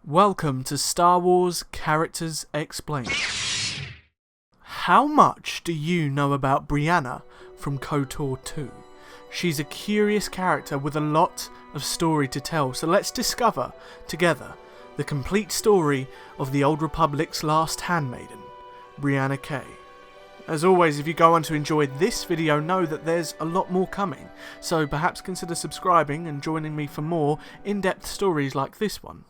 Welcome to Star Wars Characters Explained. How much do you know about Brianna from KOTOR 2? She's a curious character with a lot of story to tell, so let's discover together the complete story of the Old Republic's last handmaiden, Brianna K. As always, if you go on to enjoy this video, know that there's a lot more coming, so perhaps consider subscribing and joining me for more in-depth stories like this one.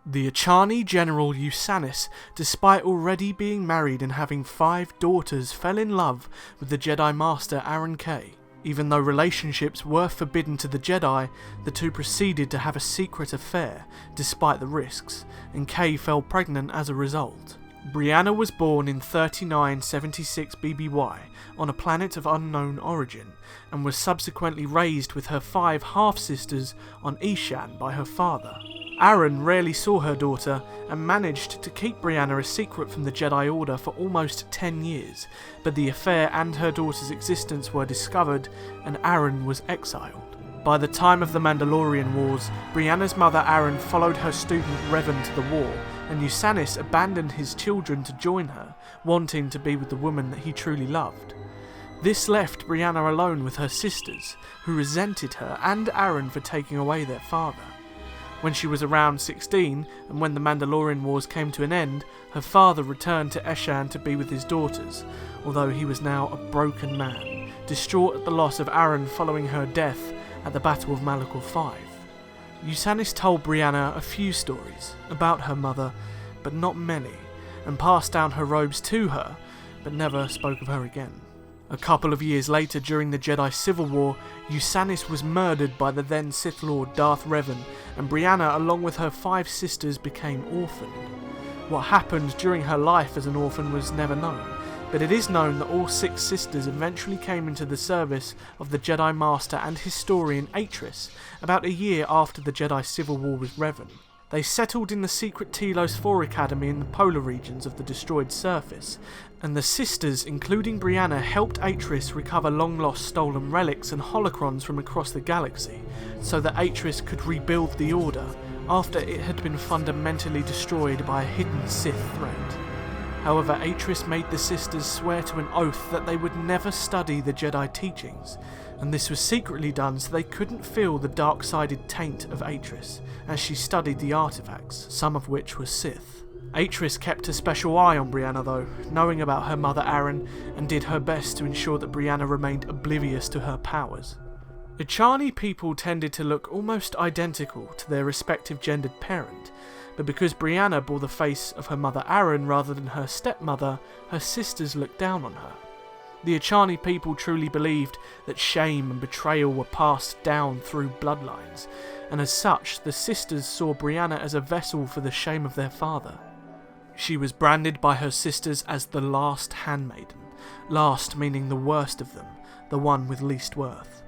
The Achani General Usanis, despite already being married and having 5 daughters, fell in love with the Jedi Master Aaron K. Even though relationships were forbidden to the Jedi, the two proceeded to have a secret affair, despite the risks, and K fell pregnant as a result. Brianna was born in 3976 BBY on a planet of unknown origin, and was subsequently raised with her 5 half-sisters on Ishan by her father. Aaron rarely saw her daughter and managed to keep Brianna a secret from the Jedi Order for almost 10 years, but the affair and her daughter's existence were discovered and Aaron was exiled. By the time of the Mandalorian Wars, Brianna's mother Aaron followed her student Revan to the war, and Usanis abandoned his children to join her, wanting to be with the woman that he truly loved. This left Brianna alone with her sisters, who resented her and Aaron for taking away their father. When she was around 16, and when the Mandalorian Wars came to an end, her father returned to Eshan to be with his daughters, although he was now a broken man, distraught at the loss of Aaron following her death at the Battle of Malachor 5. Usanis told Brianna a few stories about her mother, but not many, and passed down her robes to her, but never spoke of her again. A couple of years later, during the Jedi Civil War, Usanis was murdered by the then Sith Lord Darth Revan, and Brianna, along with her 5 sisters, became orphaned. What happened during her life as an orphan was never known, but it is known that all 6 sisters eventually came into the service of the Jedi Master and historian Atris about a year after the Jedi Civil War with Revan. They settled in the secret Telos 4 Academy in the polar regions of the destroyed surface, and the sisters, including Brianna, helped Atris recover long-lost stolen relics and holocrons from across the galaxy, so that Atris could rebuild the Order after it had been fundamentally destroyed by a hidden Sith threat. However, Atris made the sisters swear to an oath that they would never study the Jedi teachings, and this was secretly done so they couldn't feel the dark-sided taint of Atris as she studied the artifacts, some of which were Sith. Atris kept a special eye on Brianna though, knowing about her mother Aaron, and did her best to ensure that Brianna remained oblivious to her powers. Achani people tended to look almost identical to their respective gendered parent, but because Brianna bore the face of her mother Aaron rather than her stepmother, her sisters looked down on her. The Achani people truly believed that shame and betrayal were passed down through bloodlines, and as such, the sisters saw Brianna as a vessel for the shame of their father. She was branded by her sisters as the last handmaiden, last meaning the worst of them, the one with least worth.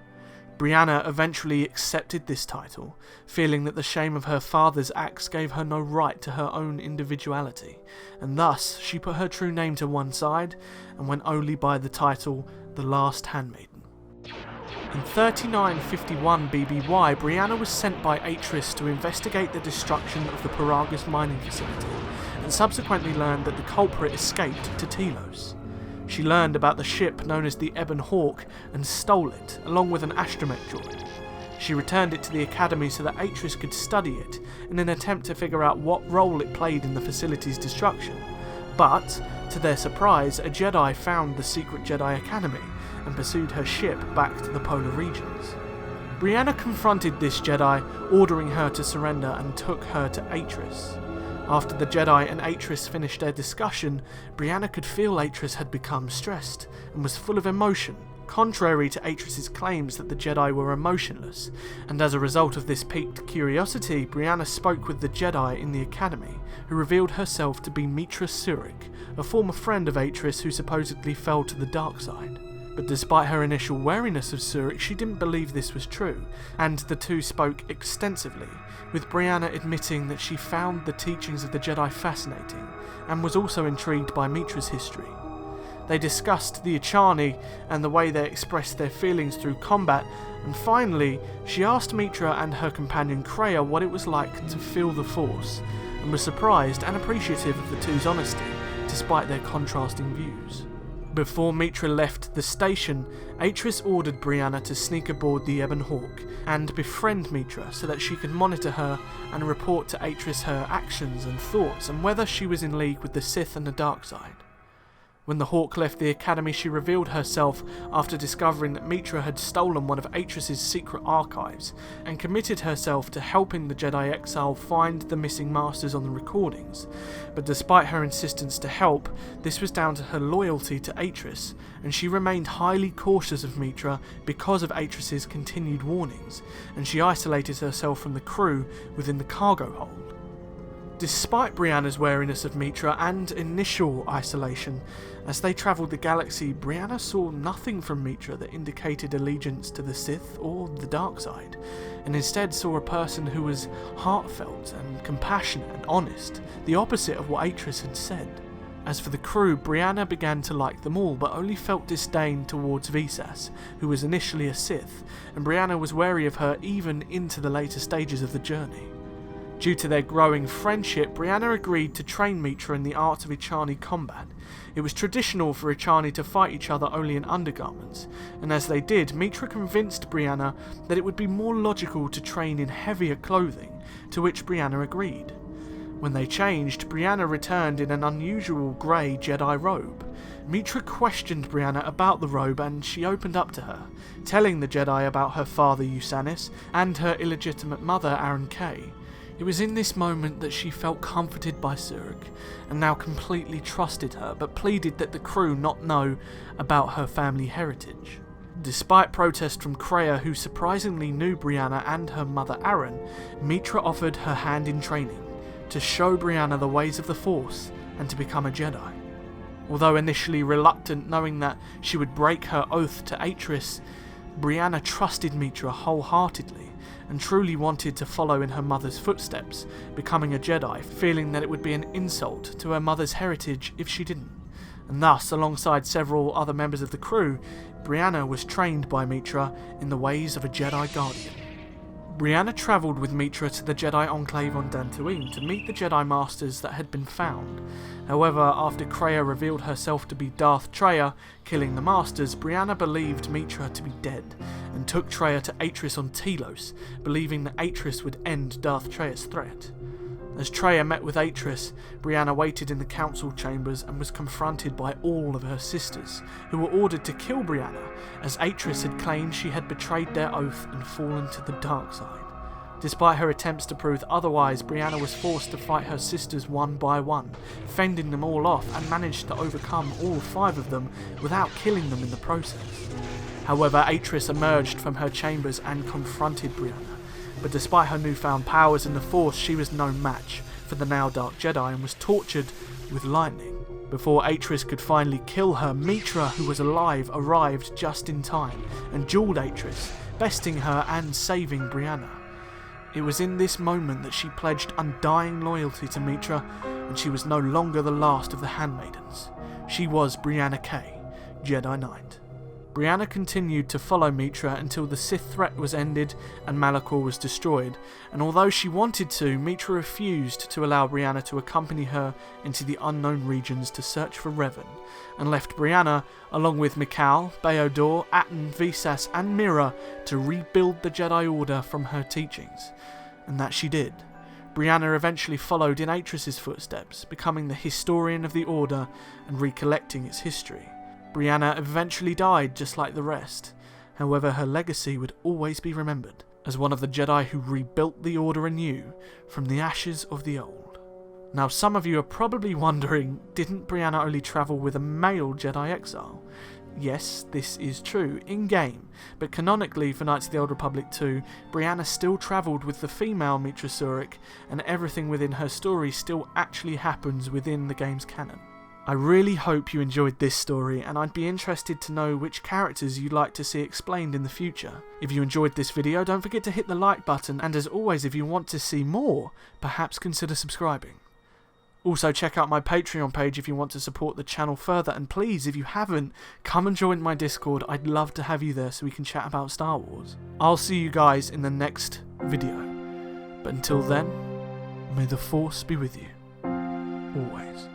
Brianna eventually accepted this title, feeling that the shame of her father's acts gave her no right to her own individuality, and thus she put her true name to one side and went only by the title The Last Handmaiden. In 3951 BBY, Brianna was sent by Atris to investigate the destruction of the Paragus mining facility, and subsequently learned that the culprit escaped to Telos. She learned about the ship known as the Ebon Hawk and stole it, along with an astromech droid. She returned it to the Academy so that Atris could study it in an attempt to figure out what role it played in the facility's destruction. But, to their surprise, a Jedi found the secret Jedi Academy and pursued her ship back to the polar regions. Brianna confronted this Jedi, ordering her to surrender, and took her to Atris. After the Jedi and Atris finished their discussion, Brianna could feel Atris had become stressed and was full of emotion, contrary to Atris's claims that the Jedi were emotionless, and as a result of this piqued curiosity, Brianna spoke with the Jedi in the Academy, who revealed herself to be Mitra Surik, a former friend of Atris who supposedly fell to the dark side. But despite her initial wariness of Surik, she didn't believe this was true, and the two spoke extensively, with Brianna admitting that she found the teachings of the Jedi fascinating, and was also intrigued by Mitra's history. They discussed the Achani and the way they expressed their feelings through combat, and finally, she asked Mitra and her companion Kreia what it was like to feel the Force, and was surprised and appreciative of the two's honesty, despite their contrasting views. Before Mitra left the station, Atris ordered Brianna to sneak aboard the Ebon Hawk and befriend Mitra so that she could monitor her and report to Atris her actions and thoughts and whether she was in league with the Sith and the dark side. When the Hawk left the academy, she revealed herself after discovering that Mitra had stolen one of Atris's secret archives and committed herself to helping the Jedi exile find the missing masters on the recordings. But despite her insistence to help, this was down to her loyalty to Atris, and she remained highly cautious of Mitra because of Atris's continued warnings, and she isolated herself from the crew within the cargo hold. Despite Brianna's wariness of Mitra and initial isolation, as they travelled the galaxy, Brianna saw nothing from Mitra that indicated allegiance to the Sith or the dark side, and instead saw a person who was heartfelt and compassionate and honest, the opposite of what Atris had said. As for the crew, Brianna began to like them all, but only felt disdain towards Visas, who was initially a Sith, and Brianna was wary of her even into the later stages of the journey. Due to their growing friendship, Brianna agreed to train Mitra in the art of Ichani combat. It was traditional for Ichani to fight each other only in undergarments, and as they did, Mitra convinced Brianna that it would be more logical to train in heavier clothing, to which Brianna agreed. When they changed, Brianna returned in an unusual grey Jedi robe. Mitra questioned Brianna about the robe and she opened up to her, telling the Jedi about her father Usanis and her illegitimate mother Aaron Kay. It was in this moment that she felt comforted by Surik, and now completely trusted her, but pleaded that the crew not know about her family heritage. Despite protest from Kreia, who surprisingly knew Brianna and her mother Aaron, Mitra offered her hand in training, to show Brianna the ways of the Force, and to become a Jedi. Although initially reluctant, knowing that she would break her oath to Atris, Brianna trusted Mitra wholeheartedly, and truly wanted to follow in her mother's footsteps, becoming a Jedi, feeling that it would be an insult to her mother's heritage if she didn't. And thus, alongside several other members of the crew, Brianna was trained by Mitra in the ways of a Jedi Guardian. Brianna travelled with Mitra to the Jedi Enclave on Dantooine to meet the Jedi Masters that had been found. However, after Kreia revealed herself to be Darth Traya, killing the Masters, Brianna believed Mitra to be dead, and took Traya to Atris on Telos, believing that Atris would end Darth Traya's threat. As Traya met with Atris, Brianna waited in the council chambers and was confronted by all of her sisters, who were ordered to kill Brianna, as Atris had claimed she had betrayed their oath and fallen to the dark side. Despite her attempts to prove otherwise, Brianna was forced to fight her sisters one by one, fending them all off, and managed to overcome all 5 of them without killing them in the process. However, Atris emerged from her chambers and confronted Brianna. But despite her newfound powers in the Force, she was no match for the now Dark Jedi and was tortured with lightning. Before Atris could finally kill her, Mitra, who was alive, arrived just in time and duelled Atris, besting her and saving Brianna. It was in this moment that she pledged undying loyalty to Mitra, and she was no longer the last of the Handmaidens. She was Brianna Kay, Jedi Knight. Brianna continued to follow Mitra until the Sith threat was ended and Malachor was destroyed, and although she wanted to, Mitra refused to allow Brianna to accompany her into the unknown regions to search for Revan, and left Brianna, along with Mikal, Beodor, Atton, Visas and Mira, to rebuild the Jedi Order from her teachings. And that she did. Brianna eventually followed in Atris's footsteps, becoming the historian of the Order and recollecting its history. Brianna eventually died just like the rest. However, her legacy would always be remembered as one of the Jedi who rebuilt the Order anew from the ashes of the old. Now, some of you are probably wondering, didn't Brianna only travel with a male Jedi exile? Yes, this is true, in-game, but canonically for Knights of the Old Republic 2, Brianna still travelled with the female Mitra Surik, and everything within her story still actually happens within the game's canon. I really hope you enjoyed this story, and I'd be interested to know which characters you'd like to see explained in the future. If you enjoyed this video, don't forget to hit the like button, and as always, if you want to see more, perhaps consider subscribing. Also, check out my Patreon page if you want to support the channel further, and please, if you haven't, come and join my Discord. I'd love to have you there so we can chat about Star Wars. I'll see you guys in the next video. But until then, May the Force be with you, always.